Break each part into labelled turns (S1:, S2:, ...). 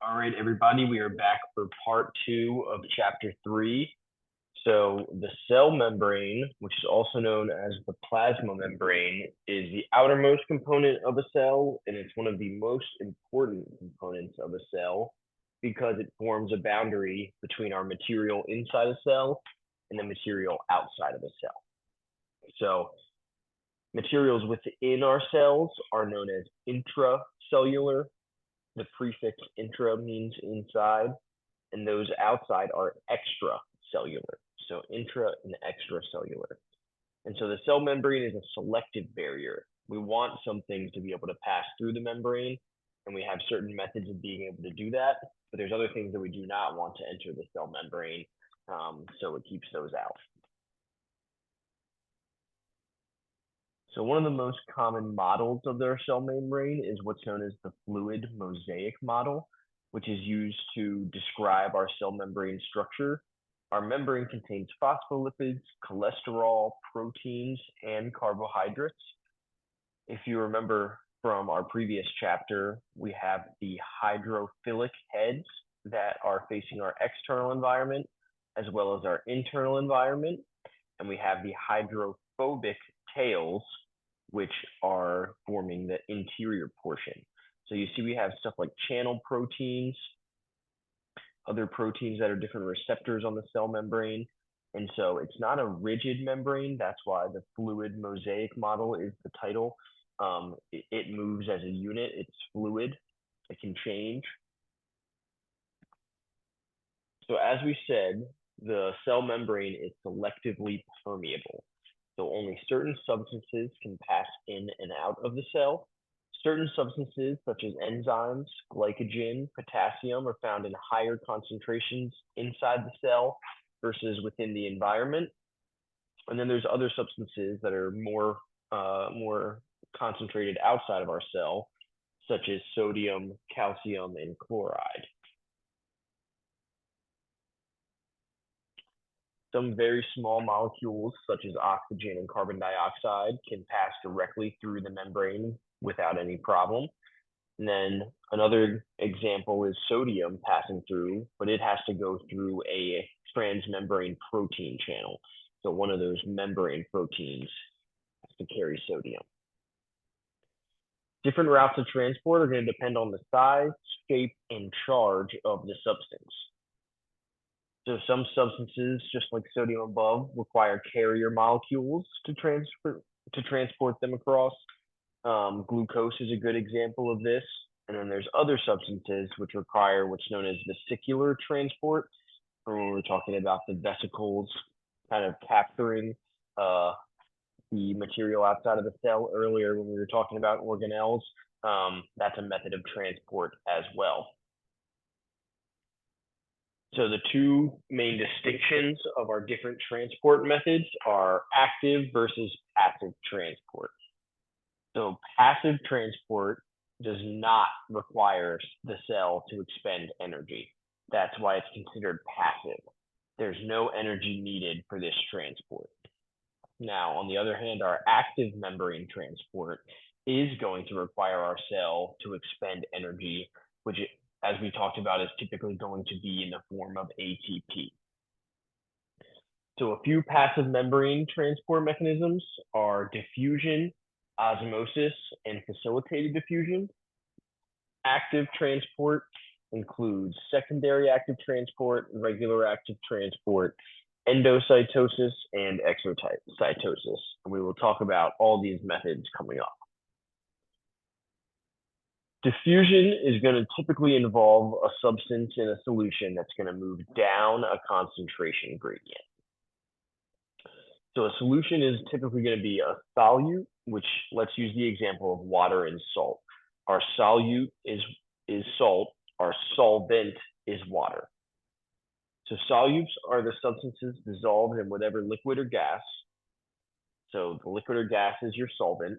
S1: All right, everybody, we are back for part two of chapter three. So, the cell membrane, which is also known as the plasma membrane, is the outermost component of a cell, and it's one of the most important components of a cell because it forms a boundary between our material inside a cell and the material outside of a cell. So, materials within our cells are known as intracellular. The prefix intra means inside, and those outside are extracellular. So intra and extracellular. And so the cell membrane is a selective barrier. We want some things to be able to pass through the membrane, and we have certain methods of being able to do that. But there's other things that we do not want to enter the cell membrane, so it keeps those out. So one of the most common models of their cell membrane is what's known as the fluid mosaic model, which is used to describe our cell membrane structure. Our membrane contains phospholipids, cholesterol, proteins, and carbohydrates. If you remember from our previous chapter, we have the hydrophilic heads that are facing our external environment as well as our internal environment. And we have the hydrophobic tails, which are forming the interior portion. So you see we have stuff like channel proteins, other proteins that are different receptors on the cell membrane. And so it's not a rigid membrane. That's why the fluid mosaic model is the title. It moves as a unit. It's fluid. It can change. So as we said, the cell membrane is selectively permeable. So only certain substances can pass in and out of the cell. Certain substances, such as enzymes, glycogen, potassium, are found in higher concentrations inside the cell versus within the environment. And then there's other substances that are more concentrated outside of our cell, such as sodium, calcium, and chloride. Some very small molecules, such as oxygen and carbon dioxide, can pass directly through the membrane without any problem. And then another example is sodium passing through, but it has to go through a transmembrane protein channel. So one of those membrane proteins has to carry sodium. Different routes of transport are going to depend on the size, shape, and charge of the substance. So some substances, just like sodium above, require carrier molecules to transport them across. Glucose is a good example of this. And then there's other substances which require what's known as vesicular transport, or when we're talking about the vesicles kind of capturing the material outside of the cell earlier when we were talking about organelles. That's a method of transport as well. So the two main distinctions of our different transport methods are active versus passive transport. So passive transport does not require the cell to expend energy. That's why it's considered passive. There's no energy needed for this transport. Now, on the other hand, our active membrane transport is going to require our cell to expend energy, which, as we talked about, is typically going to be in the form of ATP. So a few passive membrane transport mechanisms are diffusion, osmosis, and facilitated diffusion. Active transport includes secondary active transport, regular active transport, endocytosis, and exocytosis. And we will talk about all these methods coming up. Diffusion is going to typically involve a substance in a solution that's going to move down a concentration gradient. So a solution is typically going to be a solute, which let's use the example of water and salt. Our solute is salt, our solvent is water. So solutes are the substances dissolved in whatever liquid or gas. So the liquid or gas is your solvent.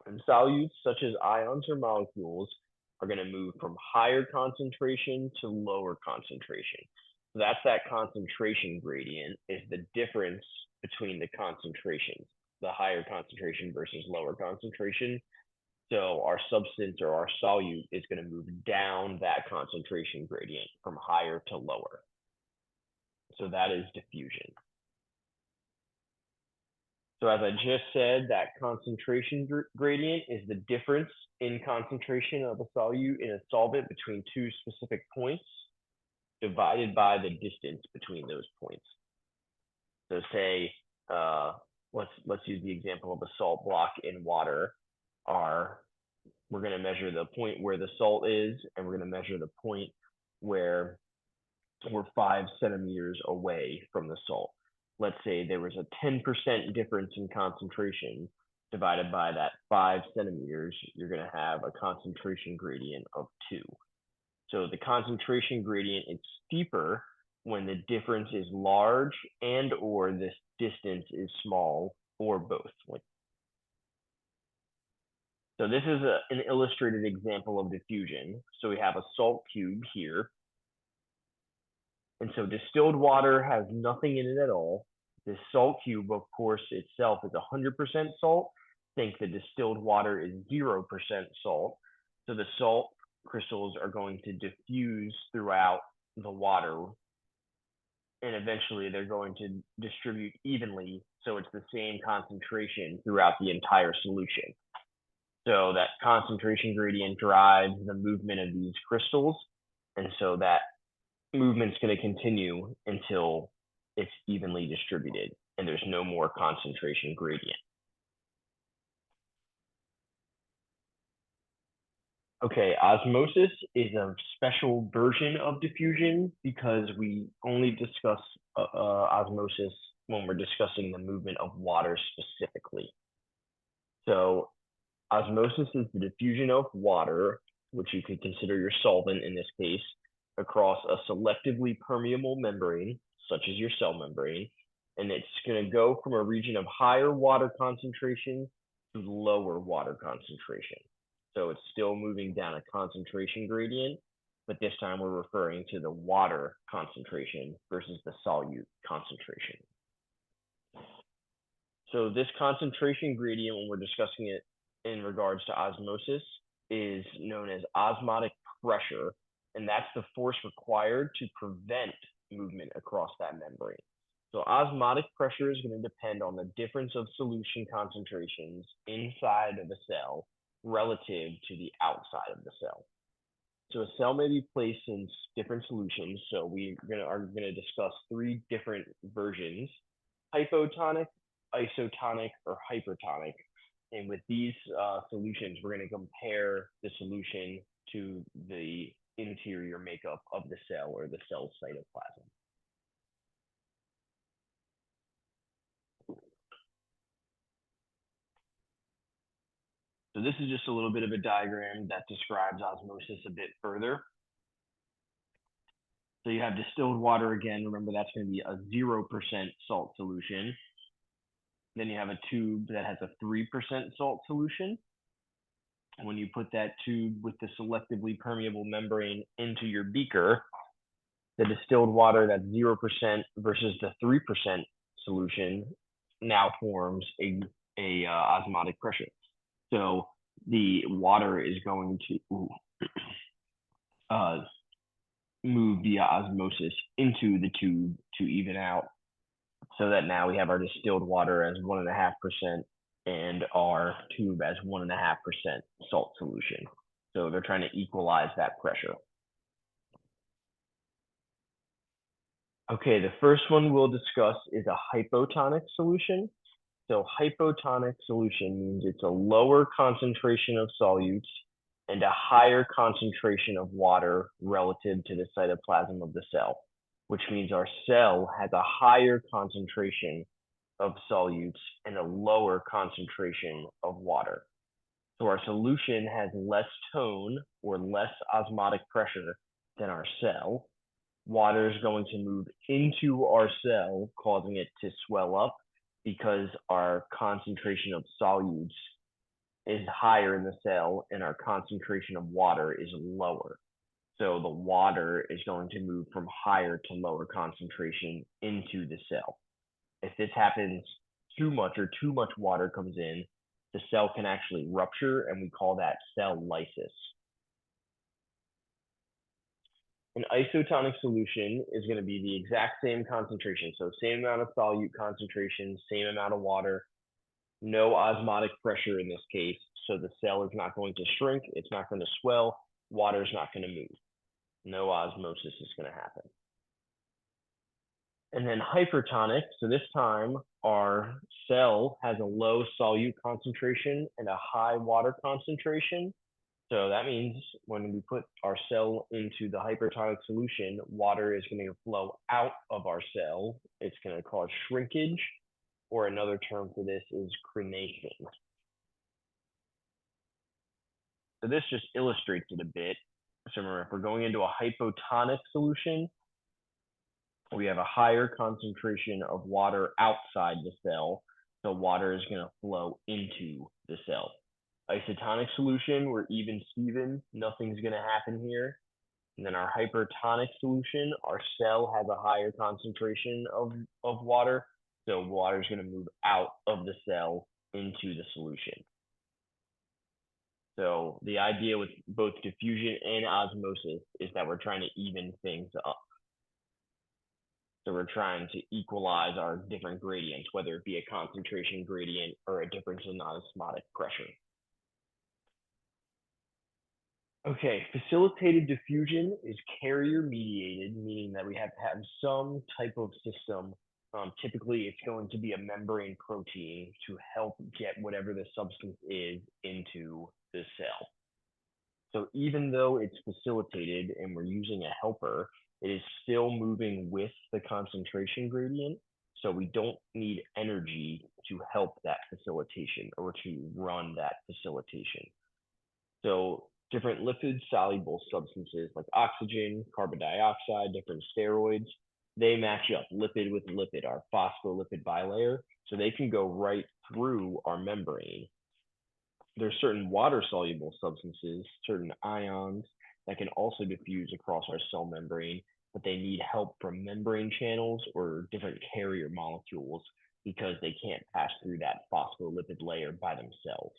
S1: And solutes, such as ions or molecules, are going to move from higher concentration to lower concentration. So that's that concentration gradient, is the difference between the concentrations, the higher concentration versus lower concentration. So our substance or our solute is going to move down that concentration gradient from higher to lower. So that is diffusion. So as I just said, that concentration gradient is the difference in concentration of a solute in a solvent between two specific points divided by the distance between those points. So say, let's use the example of a salt block in water. We're going to measure the point where the salt is, and we're going to measure the point where we're 5 centimeters away from the salt. Let's say there was a 10% difference in concentration divided by that 5 centimeters, you're going to have a concentration gradient of 2. So the concentration gradient is steeper when the difference is large and or this distance is small, or both. So this is an illustrated example of diffusion. So we have a salt cube here. And so distilled water has nothing in it at all. This salt cube, of course, itself is 100% salt. Think the distilled water is 0% salt. So the salt crystals are going to diffuse throughout the water. And eventually they're going to distribute evenly. So it's the same concentration throughout the entire solution. So that concentration gradient drives the movement of these crystals. And so that movement's going to continue until it's evenly distributed and there's no more concentration gradient. Okay, osmosis is a special version of diffusion because we only discuss osmosis when we're discussing the movement of water specifically. So osmosis is the diffusion of water, which you could consider your solvent in this case, across a selectively permeable membrane, such as your cell membrane, and it's going to go from a region of higher water concentration to lower water concentration. So it's still moving down a concentration gradient, but this time we're referring to the water concentration versus the solute concentration. So this concentration gradient, when we're discussing it in regards to osmosis, is known as osmotic pressure, and that's the force required to prevent movement across that membrane. So osmotic pressure is going to depend on the difference of solution concentrations inside of the cell relative to the outside of the cell. So a cell may be placed in different solutions. So we are going to discuss 3 different versions: hypotonic, isotonic, or hypertonic. And with these solutions, we're going to compare the solution to the interior makeup of the cell or the cell cytoplasm. So this is just a little bit of a diagram that describes osmosis a bit further. So you have distilled water again. Remember, that's going to be a 0% salt solution. Then you have a tube that has a 3% salt solution. When you put that tube with the selectively permeable membrane into your beaker, the distilled water that's 0% versus the 3% solution now forms a osmotic pressure. So the water is going to move via osmosis into the tube to even out, so that now we have our distilled water as 1.5% and our tube as 1.5% salt solution. So they're trying to equalize that pressure. Okay, the first one we'll discuss is a hypotonic solution. So hypotonic solution means it's a lower concentration of solutes and a higher concentration of water relative to the cytoplasm of the cell, which means our cell has a higher concentration of solutes and a lower concentration of water. So our solution has less tone or less osmotic pressure than our cell. Water is going to move into our cell, causing it to swell up because our concentration of solutes is higher in the cell and our concentration of water is lower. So the water is going to move from higher to lower concentration into the cell. If this happens too much or too much water comes in, the cell can actually rupture, and we call that cell lysis. An isotonic solution is going to be the exact same concentration. So same amount of solute concentration, same amount of water, no osmotic pressure in this case. So the cell is not going to shrink. It's not going to swell. Water is not going to move. No osmosis is going to happen. And then hypertonic. So this time our cell has a low solute concentration and a high water concentration. So that means when we put our cell into the hypertonic solution, water is going to flow out of our cell. It's going to cause shrinkage, or another term for this is crenation. So this just illustrates it a bit. So remember, if we're going into a hypotonic solution, we have a higher concentration of water outside the cell. So water is going to flow into the cell. Isotonic solution, we're even Steven, nothing's going to happen here. And then our hypertonic solution, our cell has a higher concentration of water, so water is going to move out of the cell into the solution. So the idea with both diffusion and osmosis is that we're trying to even things up. So we're trying to equalize our different gradients, whether it be a concentration gradient or a difference in osmotic pressure. Okay, facilitated diffusion is carrier mediated, meaning that we have to have some type of system. Typically, it's going to be a membrane protein to help get whatever the substance is into the cell. So even though it's facilitated and we're using a helper, it is still moving with the concentration gradient. So we don't need energy to help that facilitation or to run that facilitation. So different lipid-soluble substances like oxygen, carbon dioxide, different steroids, they match up lipid with lipid, our phospholipid bilayer, so they can go right through our membrane. There's certain water-soluble substances, certain ions, that can also diffuse across our cell membrane, but they need help from membrane channels or different carrier molecules because they can't pass through that phospholipid layer by themselves.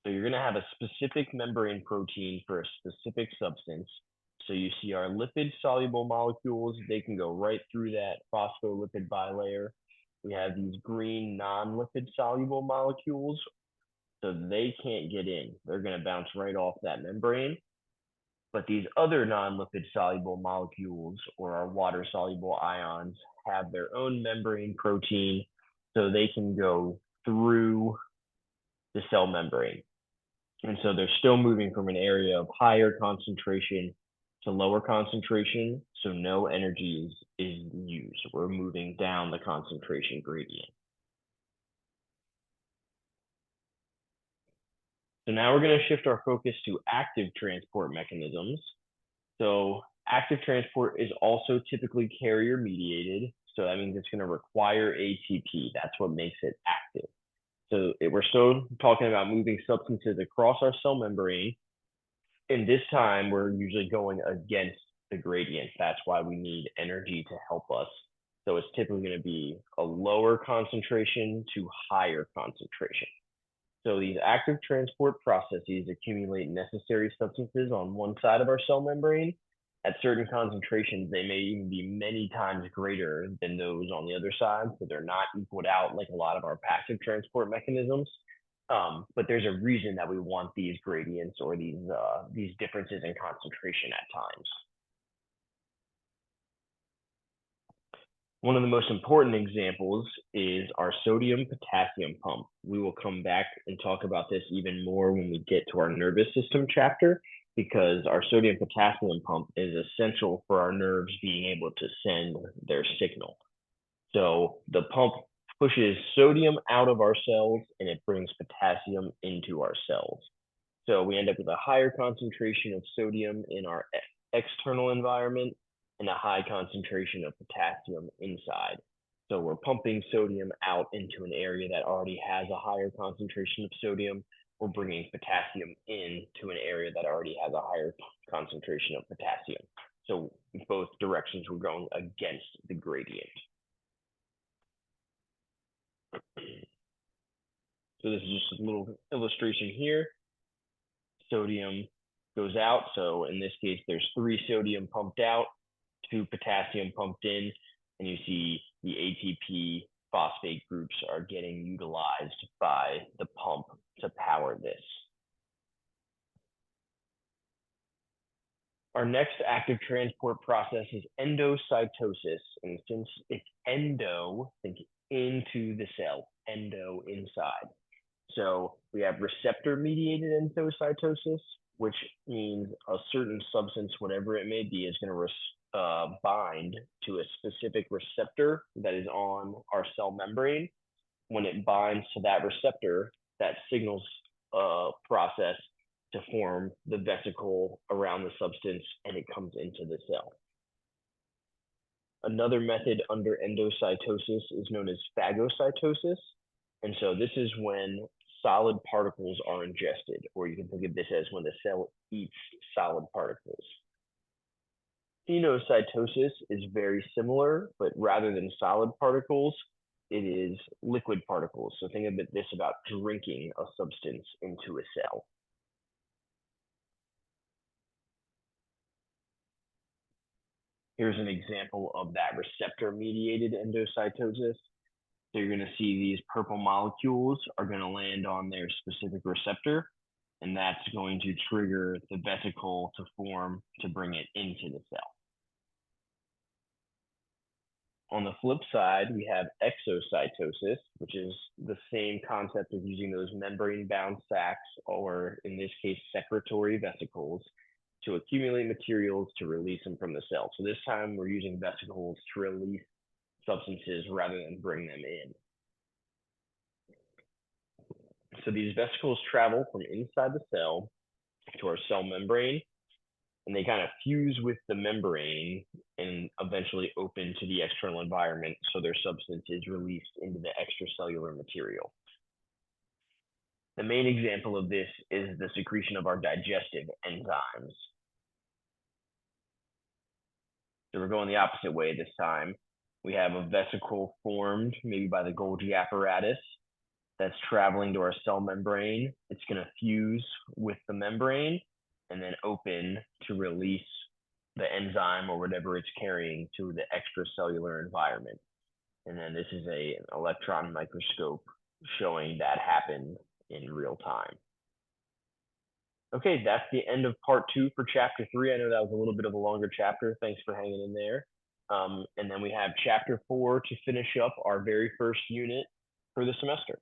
S1: So you're going to have a specific membrane protein for a specific substance. So you see our lipid-soluble molecules, they can go right through that phospholipid bilayer. We have these green non-lipid-soluble molecules, so they can't get in. They're going to bounce right off that membrane. But these other non-lipid-soluble molecules, or our water-soluble ions, have their own membrane protein, so they can go through the cell membrane. And so they're still moving from an area of higher concentration to lower concentration, so no energy is used. We're moving down the concentration gradient. So now we're going to shift our focus to active transport mechanisms. So active transport is also typically carrier mediated. So that means it's going to require ATP. That's what makes it active. So we're still talking about moving substances across our cell membrane. And this time, we're usually going against the gradient. That's why we need energy to help us. So it's typically going to be a lower concentration to higher concentration. So these active transport processes accumulate necessary substances on one side of our cell membrane. At certain concentrations, they may even be many times greater than those on the other side, so they're not equaled out like a lot of our passive transport mechanisms. But there's a reason that we want these gradients or these differences in concentration at times. One of the most important examples is our sodium-potassium pump. We will come back and talk about this even more when we get to our nervous system chapter, because our sodium-potassium pump is essential for our nerves being able to send their signal. So the pump pushes sodium out of our cells and it brings potassium into our cells. So we end up with a higher concentration of sodium in our external environment and a high concentration of potassium inside. So we're pumping sodium out into an area that already has a higher concentration of sodium. We're bringing potassium into an area that already has a higher concentration of potassium. So in both directions, we're going against the gradient. So this is just a little illustration here. Sodium goes out. So in this case, there's 3 sodium pumped out, 2 potassium pumped in, and you see the ATP phosphate groups are getting utilized by the pump to power this. Our next active transport process is endocytosis. And since it's endo, think into the cell, endo inside. So we have receptor-mediated endocytosis, which means a certain substance, whatever it may be, is going to bind to a specific receptor that is on our cell membrane. When it binds to that receptor, that signals a process to form the vesicle around the substance, and it comes into the cell. Another method under endocytosis is known as phagocytosis. And so this is when solid particles are ingested, or you can think of this as when the cell eats solid particles. Phagocytosis is very similar, but rather than solid particles, it is liquid particles. So think of this about drinking a substance into a cell. Here's an example of that receptor-mediated endocytosis. So you're going to see these purple molecules are going to land on their specific receptor, and that's going to trigger the vesicle to form to bring it into the cell. On the flip side, we have exocytosis, which is the same concept of using those membrane-bound sacs, or in this case, secretory vesicles, to accumulate materials to release them from the cell. So this time we're using vesicles to release substances rather than bring them in. So these vesicles travel from inside the cell to our cell membrane, and they kind of fuse with the membrane and eventually open to the external environment, so their substance is released into the extracellular material. The main example of this is the secretion of our digestive enzymes. So we're going the opposite way this time. We have a vesicle formed maybe by the Golgi apparatus that's traveling to our cell membrane. It's going to fuse with the membrane and then open to release the enzyme or whatever it's carrying to the extracellular environment. And then this is an electron microscope showing that happen in real time. Okay, that's the end of part 2 for chapter 3. I know that was a little bit of a longer chapter. Thanks for hanging in there. And then we have chapter 4 to finish up our very first unit for the semester.